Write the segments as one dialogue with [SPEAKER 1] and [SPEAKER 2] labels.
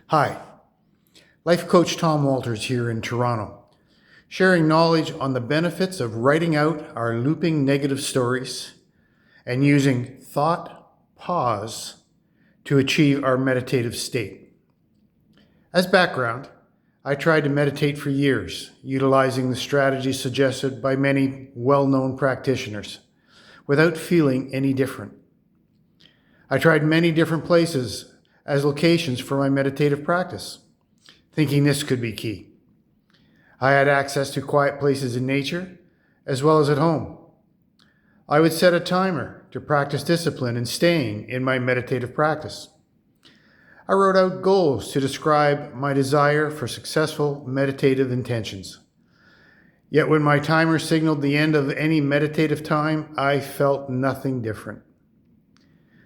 [SPEAKER 1] Hi, Life Coach Tom Walters here in Toronto, sharing knowledge on the benefits of writing out our looping negative stories and using thought pause to achieve our meditative state. As background, I tried to meditate for years, utilizing the strategies suggested by many well-known practitioners, without feeling any different. I tried many different places as locations for my meditative practice, thinking this could be key. I had access to quiet places in nature, as well as at home. I would set a timer to practice discipline and staying in my meditative practice. I wrote out goals to describe my desire for successful meditative intentions. Yet when my timer signaled the end of any meditative time, I felt nothing different.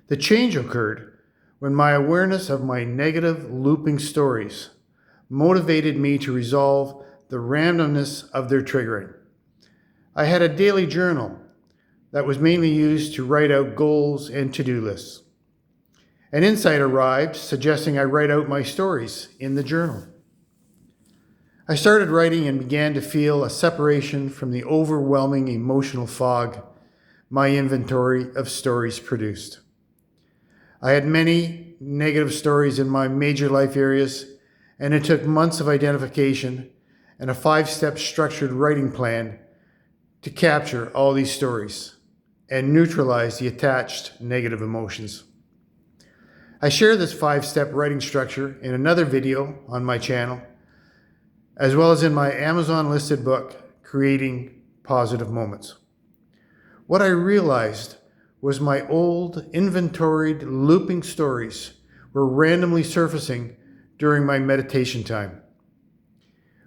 [SPEAKER 1] The change occurred when my awareness of my negative looping stories motivated me to resolve the randomness of their triggering. I had a daily journal that was mainly used to write out goals and to-do lists. An insight arrived suggesting I write out my stories in the journal. I started writing and began to feel a separation from the overwhelming emotional fog my inventory of stories produced. I had many negative stories in my major life areas, and it took months of identification and a 5-step structured writing plan to capture all these stories and neutralize the attached negative emotions. I share this 5-step writing structure in another video on my channel, as well as in my Amazon listed book, Creating Positive Moments. What I realized was my old inventoried looping stories were randomly surfacing during my meditation time.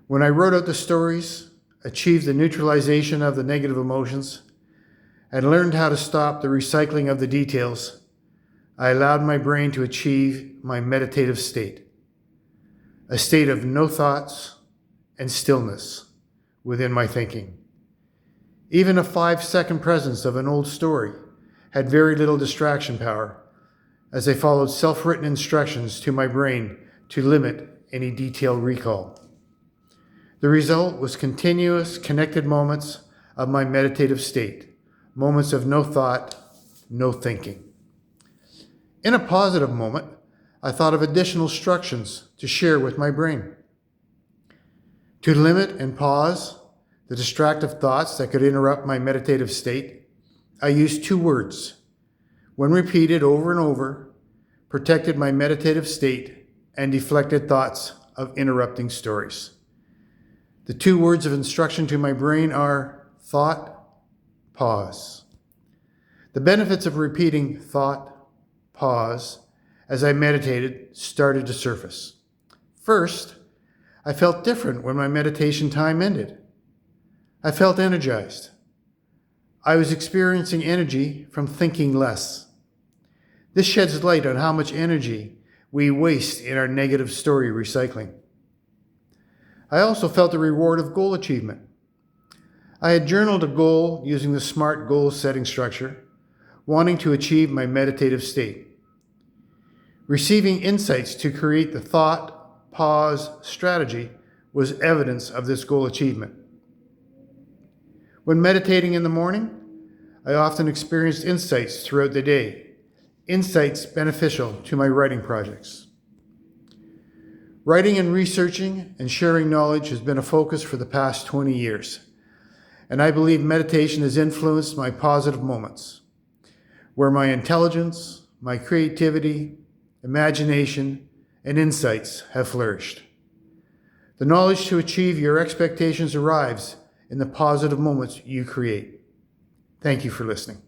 [SPEAKER 1] When I wrote out the stories, achieved the neutralization of the negative emotions, and learned how to stop the recycling of the details, I allowed my brain to achieve my meditative state, a state of no thoughts and stillness within my thinking. Even a 5-second presence of an old story had very little distraction power, as I followed self-written instructions to my brain to limit any detailed recall. The result was continuous, connected moments of my meditative state, moments of no thought, no thinking. In a positive moment, I thought of additional instructions to share with my brain. To limit and pause the distractive thoughts that could interrupt my meditative state, I used 2 words. When repeated over and over, protected my meditative state and deflected thoughts of interrupting stories. The 2 words of instruction to my brain are thought, pause. The benefits of repeating thought, pause, as I meditated started to surface. First, I felt different when my meditation time ended. I felt energized. I was experiencing energy from thinking less. This sheds light on how much energy we waste in our negative story recycling. I also felt the reward of goal achievement. I had journaled a goal using the SMART goal setting structure, wanting to achieve my meditative state. Receiving insights to create the thought, pause strategy was evidence of this goal achievement. When meditating in the morning, I often experienced insights throughout the day, insights beneficial to my writing projects. Writing and researching and sharing knowledge has been a focus for the past 20 years, and I believe meditation has influenced my positive moments, where my intelligence, my creativity, imagination, and insights have flourished. The knowledge to achieve your expectations arrives in the positive moments you create. Thank you for listening.